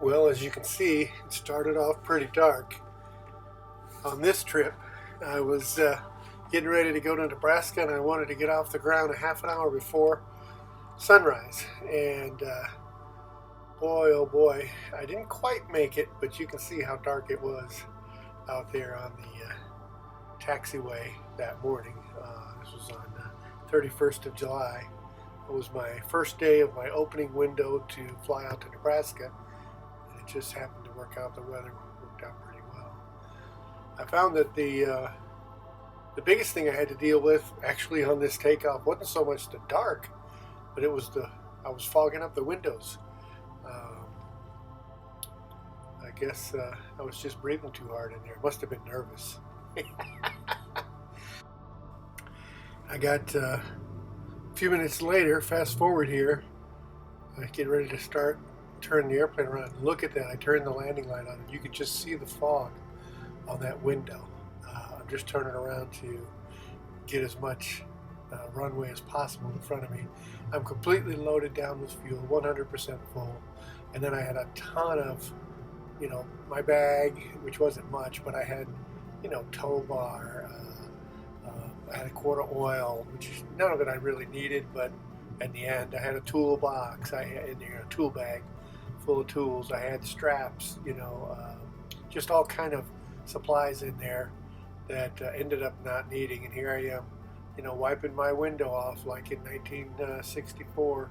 Well, as you can see, it started off pretty dark. On this trip, I was getting ready to go to Nebraska, and I wanted to get off the ground a half an hour before sunrise. And boy, oh boy, I didn't quite make it, but you can see how dark it was out there on the taxiway that morning. This was on 31st of July. It was my first day of my opening window to fly out to Nebraska, and it just happened to work out. The weather worked out pretty well. I found that the biggest thing I had to deal with actually on this takeoff wasn't so much the dark, but it was I was fogging up the windows. Um, I guess I was just breathing too hard in there. Must have been nervous. I got a few minutes later, fast forward here, I get ready to start, turn the airplane around. Look at that, I turned the landing light on and you could just see the fog on that window. I'm just turning around to get as much runway as possible in front of me. I'm completely loaded down with fuel, 100% full. And then I had a ton of, my bag, which wasn't much, but I had, tow bar, I had a quart of oil, which none of it I really needed, but in the end, I had a toolbox. I had a tool bag full of tools. I had straps, just all kind of supplies in there that ended up not needing. And here I am, wiping my window off like in 1964.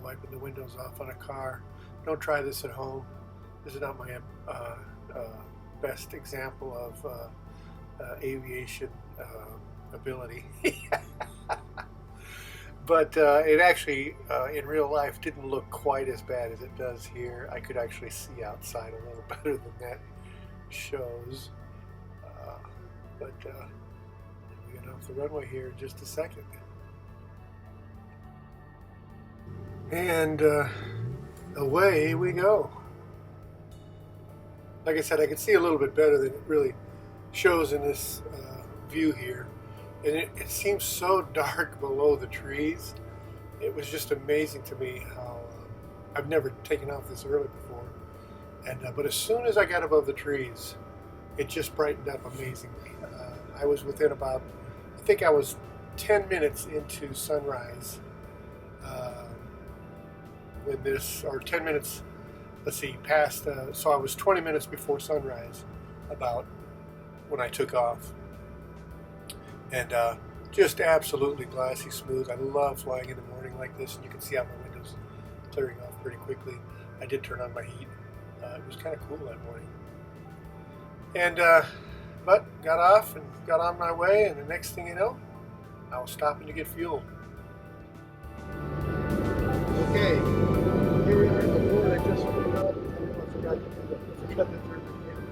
Wiping the windows off on a car. Don't try this at home. This is not my best example of aviation ability. But it actually, in real life, didn't look quite as bad as it does here. I could actually see outside a little better than that shows. But we get off the runway here in just a second. And away we go. Like I said, I can see a little bit better than it really shows in this view here. And it seems so dark below the trees. It was just amazing to me how I've never taken off this early before. And but as soon as I got above the trees, it just brightened up amazingly. I was within about, I think I was 10 minutes into sunrise when this, or 10 minutes, let's see, past, so I was 20 minutes before sunrise about when I took off. And just absolutely glassy smooth. I love flying in the morning like this, and you can see how my windows clearing off pretty quickly. I did turn on my heat. It was kind of cool that morning. And but got off and got on my way, and the next thing you know, I was stopping to get fuel. Okay, here we are at the board. I just went up. I forgot to turn the camera.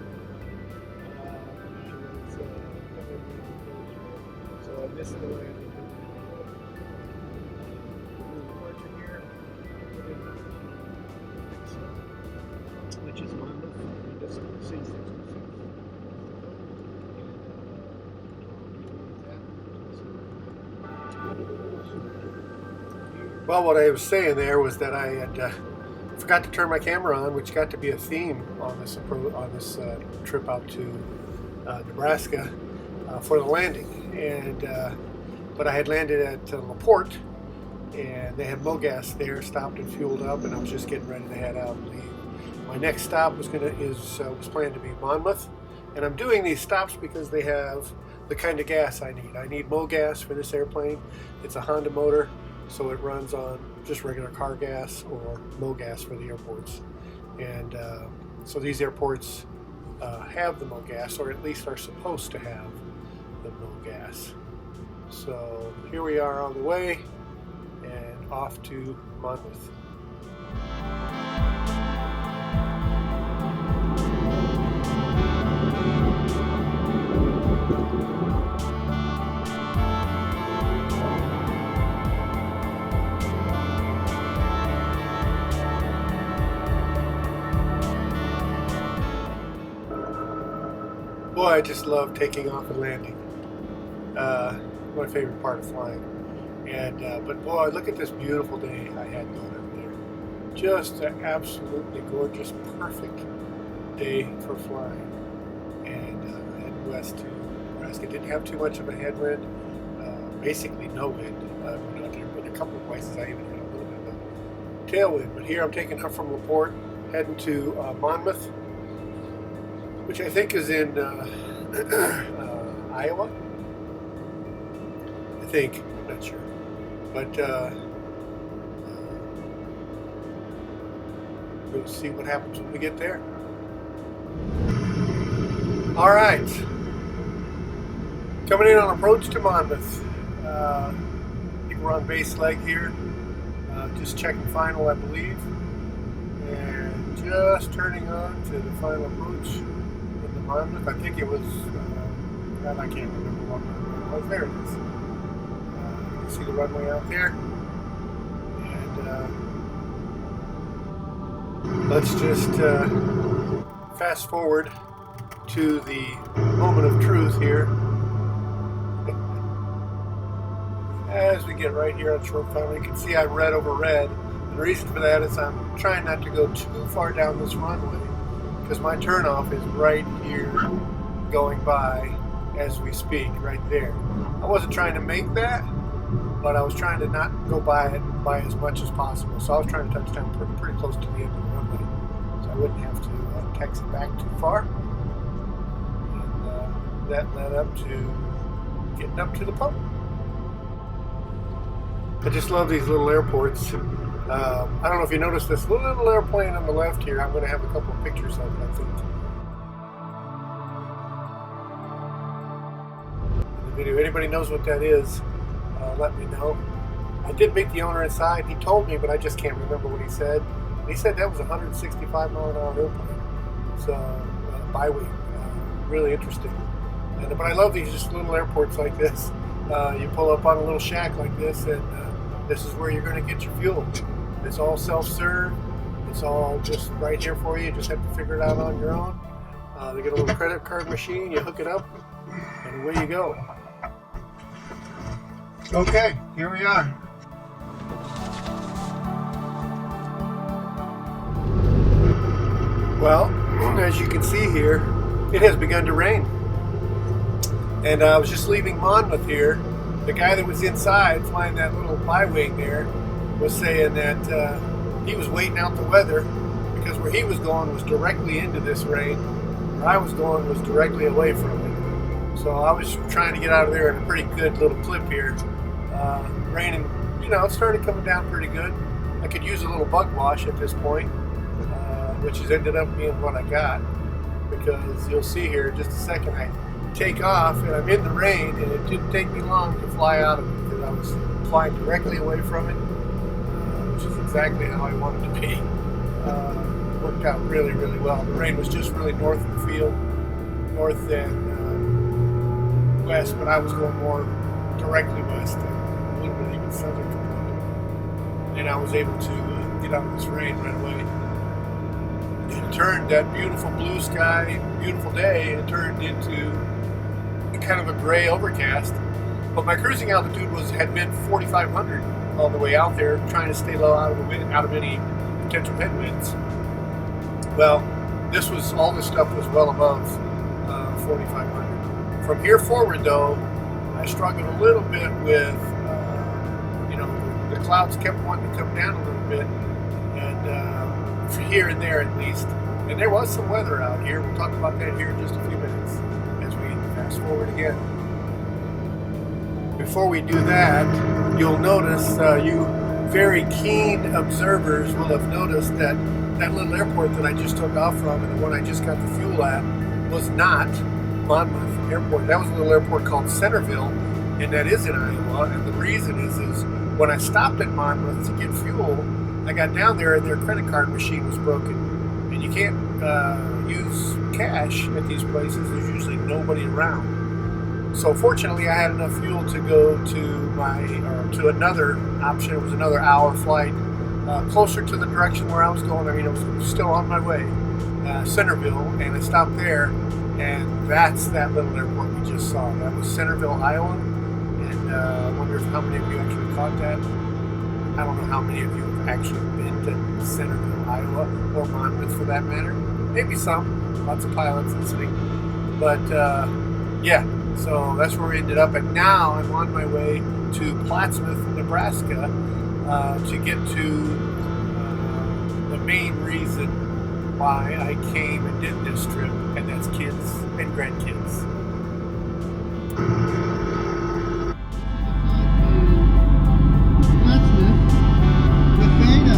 So I missed the landing. Departure here, which is Monmouth. Just C6. Well, what I was saying there was that I had forgot to turn my camera on, which got to be a theme on this trip out to Nebraska for the landing. And but I had landed at LaPorte, and they had MoGas there, stopped and fueled up, and I was just getting ready to head out and leave. My next stop was planned to be Monmouth, and I'm doing these stops because they have the kind of gas I need. I need MoGas for this airplane. It's a Honda motor, so it runs on just regular car gas or MoGas for the airports. And so these airports have the MoGas, or at least are supposed to have the MoGas. So here we are on the way and off to Monmouth. Boy, I just love taking off and landing. My favorite part of flying. And but boy, look at this beautiful day I had going out there. Just an absolutely gorgeous, perfect day for flying. And heading west to Nebraska. Didn't have too much of a headwind, basically no wind. In a couple of places I even had a little bit of a tailwind. But here I'm taking off from LaPorte, heading to Monmouth, which I think is in Iowa. I think, I'm not sure. But we'll see what happens when we get there. All right, coming in on approach to Monmouth. I think we're on base leg here, just checking final, I believe, and just turning on to the final approach into Monmouth. I think it was, I can't remember what runway it was. There it is. You can see the runway out there, and let's just fast forward to the moment of truth here. As we get right here on short final, you can see I'm red over red. And the reason for that is I'm trying not to go too far down this runway because my turnoff is right here going by as we speak, right there. I wasn't trying to make that, but I was trying to not go by it by as much as possible. So I was trying to touch down pretty close to the end of the runway, so I wouldn't have to taxi back too far. That led up to getting up to the pump. I just love these little airports. I don't know if you noticed this little airplane on the left here. I'm going to have a couple of pictures of it, I think. In the video, anybody knows what that is, let me know. I did meet the owner inside. He told me, but I just can't remember what he said. He said that was a 165 mile an hour airplane. So, bi-wing. Really interesting. But I love these just little airports like this. You pull up on a little shack like this, and this is where you're going to get your fuel. It's all self-serve. It's all just right here for you. You just have to figure it out on your own. They get a little credit card machine. You hook it up, and away you go. Okay, here we are. Well, as you can see here, it has begun to rain. And I was just leaving Monmouth here. The guy that was inside flying that little bi-wing there was saying that he was waiting out the weather because where he was going was directly into this rain. Where I was going was directly away from it. So I was trying to get out of there in a pretty good little clip here. Raining, it started coming down pretty good. I could use a little bug wash at this point, which has ended up being what I got. Because you'll see here in just a second, I take off and I'm in the rain, and it didn't take me long to fly out of it because I was flying directly away from it, which is exactly how I wanted to be. Worked out really, really well. The rain was just really north of the field, north and west, but I was going more directly west and a little bit even southern. And I was able to get out of this rain right away. It turned that beautiful blue sky, beautiful day, it turned into kind of a gray overcast. But my cruising altitude had been 4,500 all the way out there, trying to stay low out of the wind, out of any potential headwinds. Well, all this stuff was well above 4,500. From here forward, though, I struggled a little bit with, the clouds kept wanting to come down a little bit, and here and there at least. And there was some weather out here. We'll talk about that here in just a few minutes as we fast forward again. Before we do that, you'll notice, you very keen observers will have noticed that that little airport that I just took off from and the one I just got the fuel at was not Monmouth Airport. That was a little airport called Centerville, and that is in Iowa. And the reason is when I stopped at Monmouth to get fuel, I got down there and their credit card machine was broken. And you can't use cash at these places. There's usually nobody around. So fortunately, I had enough fuel to go to another option. It was another hour flight closer to the direction where I was going. I mean, it was still on my way, Centerville, and I stopped there. And that's that little airport we just saw. That was Centerville, Iowa. And I wonder how many of you actually caught that. I don't know how many of you have actually been to Centerville, Iowa, or Monmouth for that matter. Maybe some, lots of pilots listening. But yeah, so that's where we ended up. And now I'm on my way to Plattsmouth, Nebraska, to get to the main reason why I came and did this trip, and that's kids and grandkids. With Veda.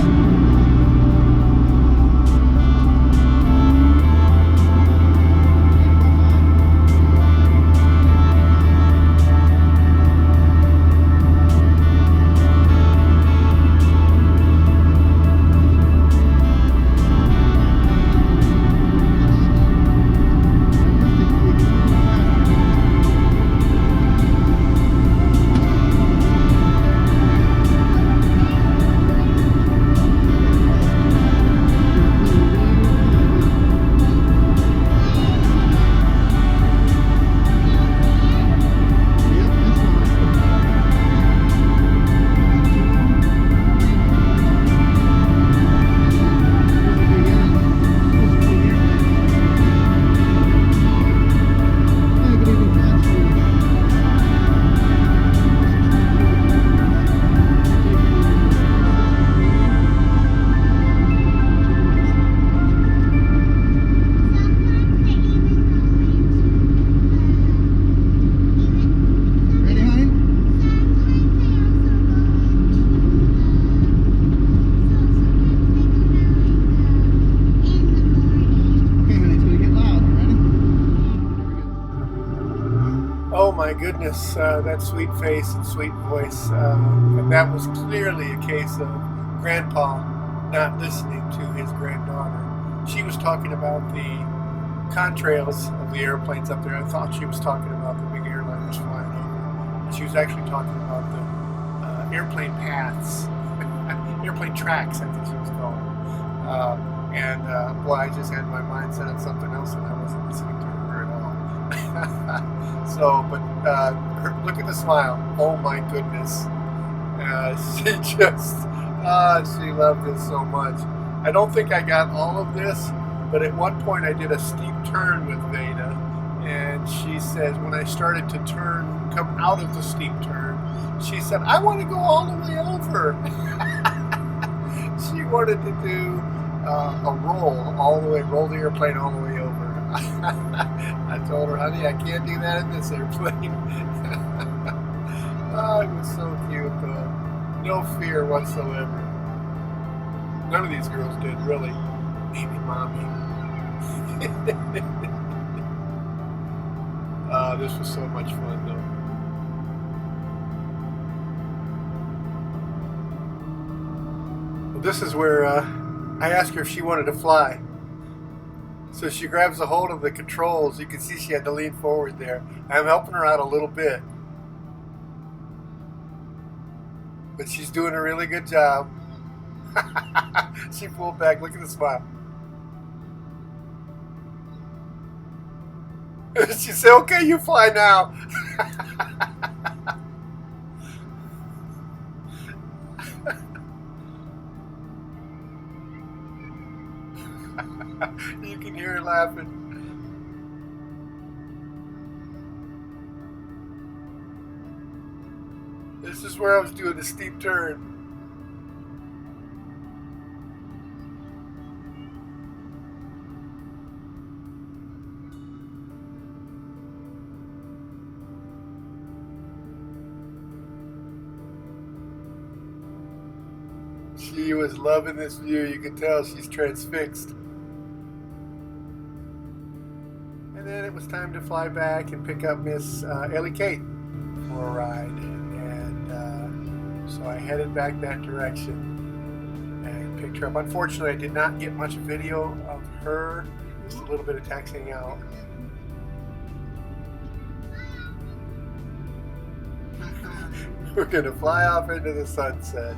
Oh my goodness, that sweet face and sweet voice. And that was clearly a case of Grandpa not listening to his granddaughter. She was talking about the contrails of the airplanes up there. I thought she was talking about the big airliners flying over. She was actually talking about the airplane paths, airplane tracks, I think she was calling. Boy, I just had my mind set on something else and I wasn't listening to her at all. So, but look at the smile. Oh my goodness. She just, she loved it so much. I don't think I got all of this, but at one point I did a steep turn with Veda, and she says when I started to come out of the steep turn, she said, I want to go all the way over. She wanted to do a roll the airplane all the way over. I told her, honey, I can't do that in this airplane. Oh, it was so cute, though. No fear whatsoever. None of these girls did, really. Maybe Mommy. This was so much fun, though. Well, this is where I asked her if she wanted to fly. So she grabs a hold of the controls. You can see she had to lean forward there. I'm helping her out a little bit. But she's doing a really good job. She pulled back. Look at the smile. She said, okay, you fly now. You can hear her laughing. This is where I was doing the steep turn. She was loving this view. You can tell she's transfixed. And then it was time to fly back and pick up Miss Ellie Kate for a ride. And so I headed back that direction and picked her up. Unfortunately, I did not get much video of her. Just a little bit of taxiing out. We're going to fly off into the sunset.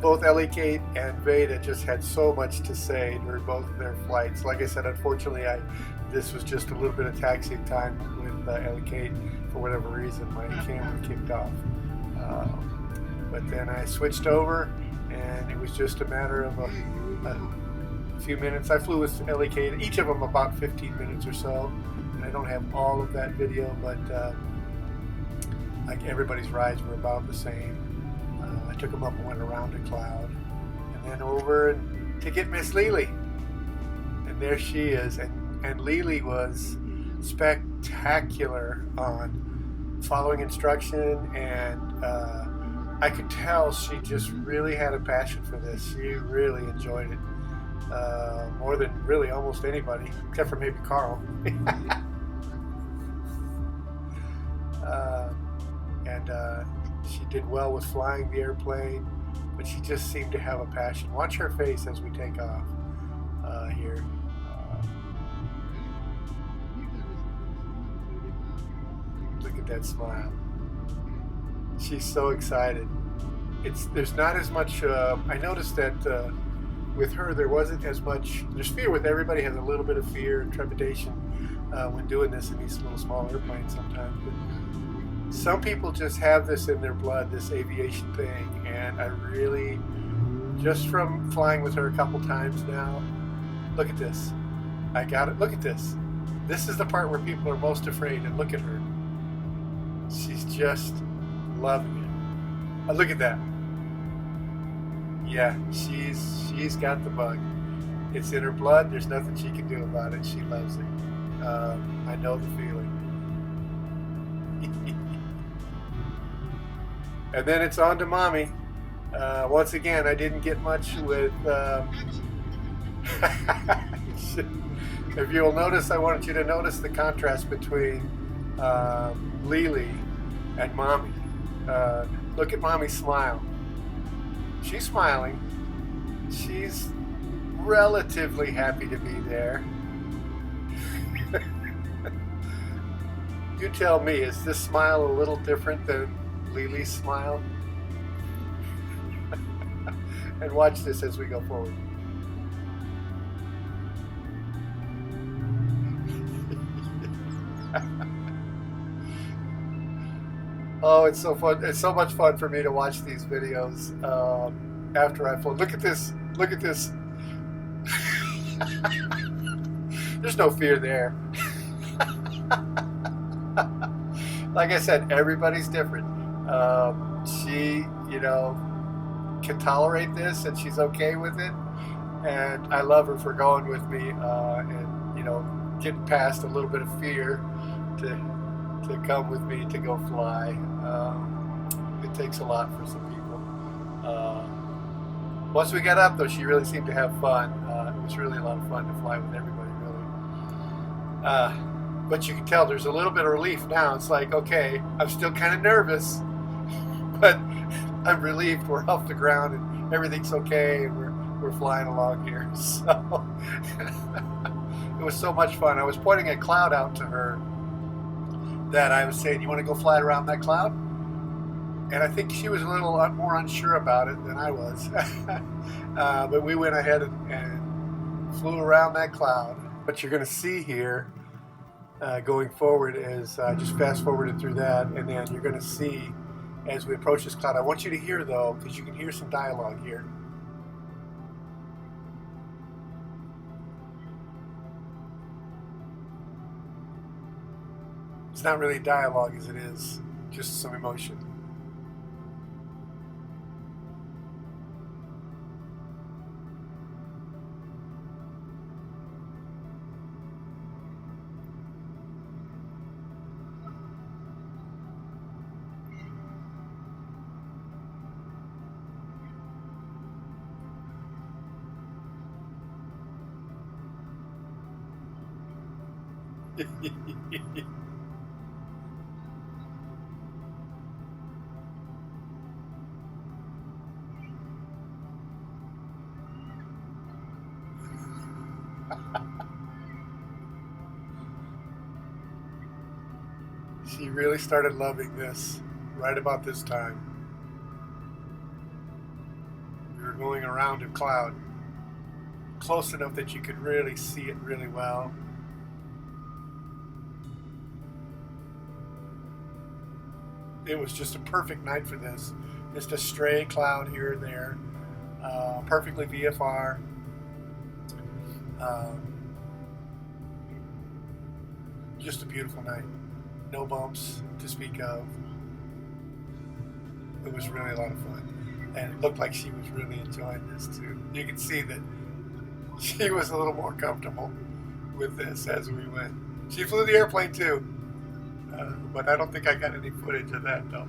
Both Ellie Kate and Veda just had so much to say during both of their flights. Like I said, unfortunately, this was just a little bit of taxiing time with Ellie Kate. For whatever reason, my camera kicked off. But then I switched over and it was just a matter of a few minutes. I flew with Ellie, each of them about 15 minutes or so, and I don't have all of that video, but like everybody's rides were about the same. I took them up and went around a cloud, and then over to get Miss Lily, and there she is. And Lily was spectacular on following instruction, and I could tell she just really had a passion for this. She really enjoyed it more than really almost anybody, except for maybe Carl. And she did well with flying the airplane, but she just seemed to have a passion. Watch her face as we take off here. Look at that smile. She's so excited. There's not as much. I noticed that with her there wasn't as much. There's fear with everybody. Has a little bit of fear and trepidation when doing this in these little small airplanes sometimes. But some people just have this in their blood, this aviation thing, and I really, just from flying with her a couple times now, look at this. I got it. Look at this. This is the part where people are most afraid, and look at her. She's just loving it. Look at that. Yeah, she's got the bug. It's in her blood. There's nothing she can do about it. She loves it. I know the feeling. And then it's on to Mommy. Once again, I didn't get much with... if you'll notice, I wanted you to notice the contrast between Lily and Mommy. Look at Mommy's smile. She's smiling. She's relatively happy to be there. You tell me, is this smile a little different than Lily's smile? And watch this as we go forward. Oh, it's so fun. It's so much fun for me to watch these videos after I flew. Look at this. Look at this. There's no fear there. Like I said, everybody's different. She, can tolerate this, and she's okay with it. And I love her for going with me and, getting past a little bit of fear to come with me to go fly. It takes a lot for some people. Once we got up, though, she really seemed to have fun. It was really a lot of fun to fly with everybody, really. But you can tell there's a little bit of relief now. It's like, okay, I'm still kind of nervous, but I'm relieved we're off the ground and everything's okay, and we're flying along here. So it was so much fun. I was pointing a cloud out to her that I was saying, you want to go fly around that cloud? And I think she was a little more unsure about it than I was. But we went ahead and flew around that cloud. What you're going to see here going forward is just fast forwarded through that, and then you're going to see as we approach this cloud. I want you to hear, though, because you can hear some dialogue here. It's not really dialogue as it is just some emotion. She really started loving this right about this time. We were going around a cloud, close enough that you could really see it really well. It was just a perfect night for this. Just a stray cloud here and there. perfectly VFR. Just a beautiful night. No bumps to speak of. It was really a lot of fun. And it looked like she was really enjoying this too. You could see that she was a little more comfortable with this as we went. She flew the airplane too. But I don't think I got any footage of that though.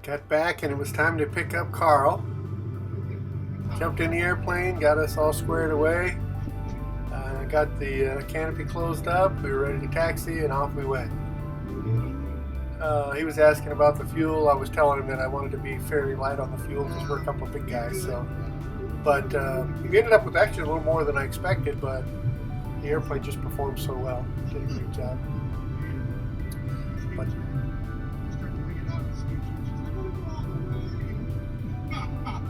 Got back and it was time to pick up Carl. Jumped in the airplane, got us all squared away. Got the canopy closed up. We were ready to taxi and off we went. He was asking about the fuel. I was telling him that I wanted to be fairly light on the fuel because we're a couple of big guys. But we ended up with actually a little more than I expected, but the airplane just performed so well. Did a great job. But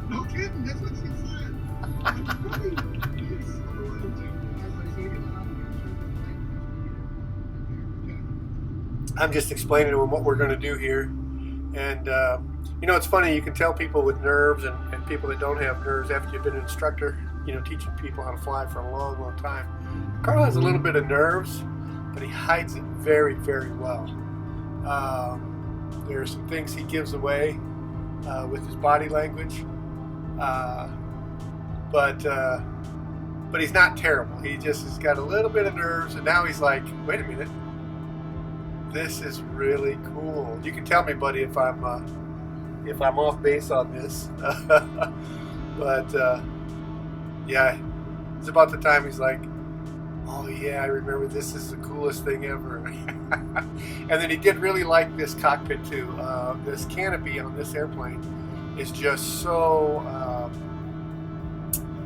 no kidding, that's what she said. I'm just explaining to him what we're going to do here. And, it's funny, you can tell people with nerves and people that don't have nerves after you've been an instructor, teaching people how to fly for a long, long time. Carl has a little bit of nerves, but he hides it very, very well. There are some things he gives away with his body language. But he's not terrible. He just has got a little bit of nerves, and now he's like, wait a minute. This is really cool. You can tell me, buddy, if I'm off base on this. But yeah, it's about the time he's like, oh yeah, I remember, this is the coolest thing ever. And then he did really like this cockpit too. This canopy on this airplane is just so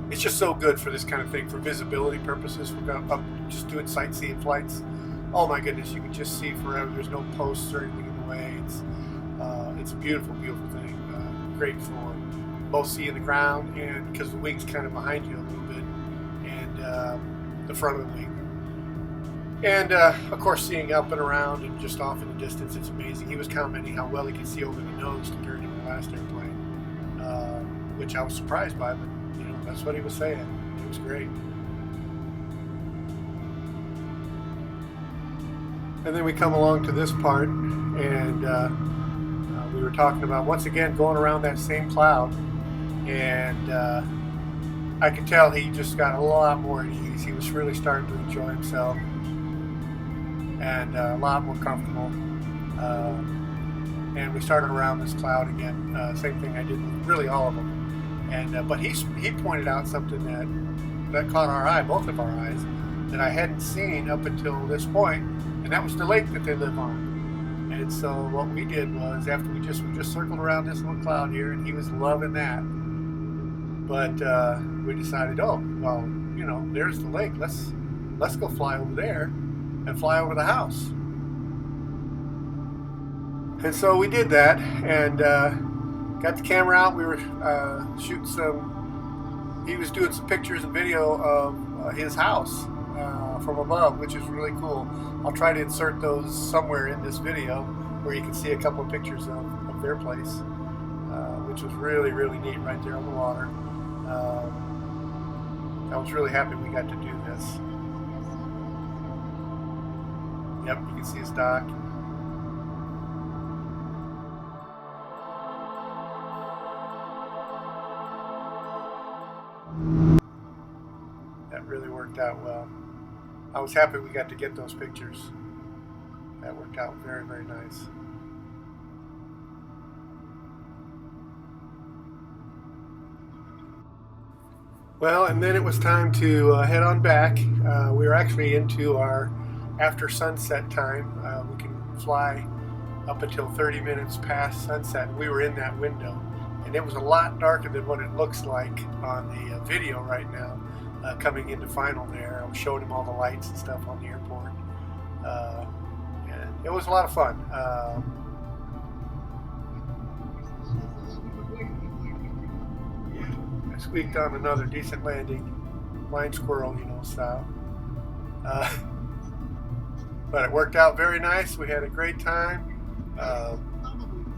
it's just so good for this kind of thing, for visibility purposes. We're just doing sightseeing flights. Oh my goodness, you can just see forever. There's no posts or anything in the way. It's a beautiful, beautiful thing. Great for both seeing the ground, and because the wing's kind of behind you a little bit, and the front of the wing. And of course, seeing up and around and just off in the distance, it's amazing. He was commenting how well he could see over the nose compared to the last airplane, which I was surprised by, but that's what he was saying. It was great. And then we come along to this part, and we were talking about, once again, going around that same cloud, and I could tell he just got a lot more at ease. He was really starting to enjoy himself, and a lot more comfortable. And we started around this cloud again, same thing I did with really all of them. And but he pointed out something that caught our eye, both of our eyes, that I hadn't seen up until this point, and that was the lake that they live on. And so what we did was, after we just circled around this little cloud here, and he was loving that. But we decided, oh well, there's the lake. Let's go fly over there and fly over the house. And so we did that, and got the camera out. We were shooting he was doing some pictures and video of his house from above, which is really cool. I'll try to insert those somewhere in this video where you can see a couple of pictures of their place, which was really, really neat right there on the water. I was really happy we got to do this. Yep, you can see his dock. That really worked out well. I was happy we got to get those pictures. That worked out very, very nice. Well, and then it was time to head on back. We were actually into our after sunset time. We can fly up until 30 minutes past sunset. We were in that window, and it was a lot darker than what it looks like on the video right now. Coming into final there, I was showing him all the lights and stuff on the airport, and it was a lot of fun. I squeaked on another decent landing, blind squirrel, style. But it worked out very nice. We had a great time.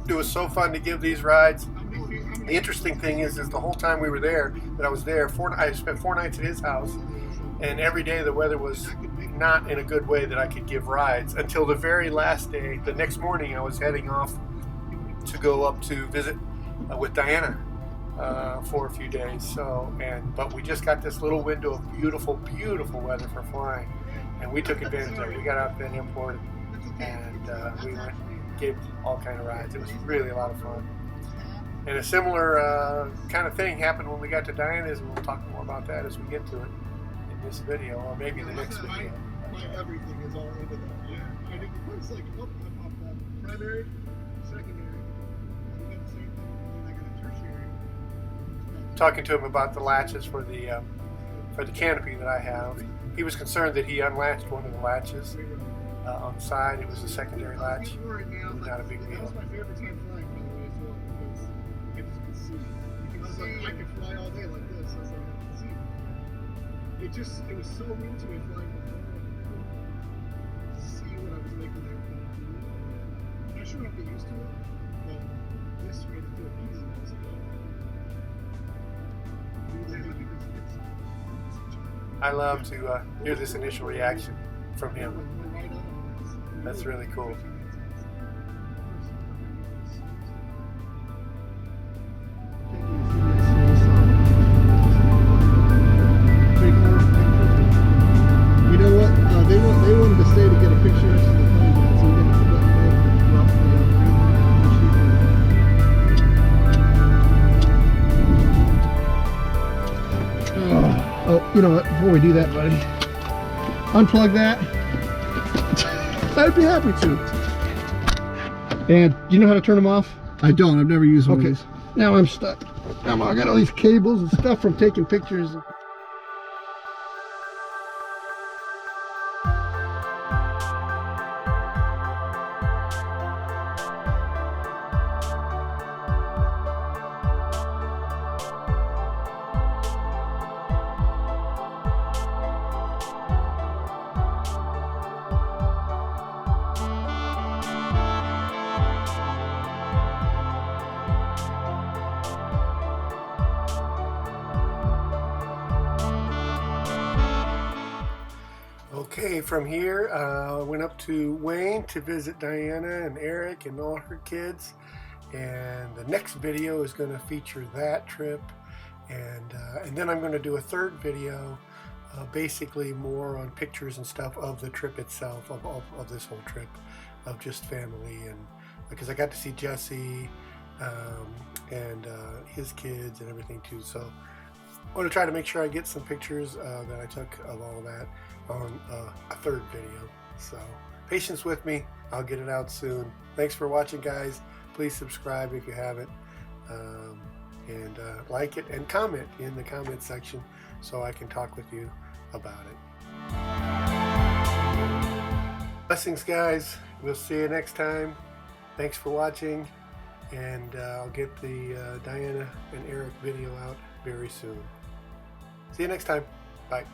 It was so fun to give these rides. The interesting thing is the whole time we were there, that I was there, I spent 4 nights at his house, and every day the weather was not in a good way that I could give rides until the very last day. The next morning I was heading off to go up to visit with Diana for a few days. But we just got this little window of beautiful, beautiful weather for flying, and we took advantage of it. We got out to the airport, and we went, gave all kind of rides. It was really a lot of fun. And a similar kind of thing happened when we got to Diana's, and we'll talk more about that as we get to it in this video, or maybe the next video. My everything is all into that. Yeah. I think it's like, oh, I popped that primary, secondary, and then the same thing, and then I got a tertiary. Talking to him about the latches for the canopy that I have. He was concerned that he unlatched one of the latches on the side. It was a secondary latch. Not a big deal. That was my favorite time flying, by the way, Phil, because I just could see. I was like, I could fly all day like this. I was like, I could see. It was so new to me flying before. To see what I was making everything do. I sure have to get used to it, but this made it feel easy. I was like, I love to hear this initial reaction from him. That's really cool. You know what? They wanted to stay to get a picture of the plane, so we're going to put that oh, you know what? Before we do that, buddy, unplug that. I'd be happy to. And do you know how to turn them off? I don't. I've never used one of these. Now I'm stuck. I got all these cables and stuff from taking pictures. Okay, from here, I went up to Wayne to visit Diana and Eric and all her kids. And the next video is going to feature that trip. And then I'm going to do a third video, basically more on pictures and stuff of the trip itself, of this whole trip, of just family. And because I got to see Jesse and his kids and everything too. So I want to try to make sure I get some pictures that I took of all that on a third video. So patience with me. I'll get it out soon. Thanks for watching, guys. Please subscribe if you haven't, and like it and comment in the comment section so I can talk with you about it. Blessings, guys. We'll see you next time. Thanks for watching, and I'll get the Diana and Eric video out very soon. See you next time. Bye.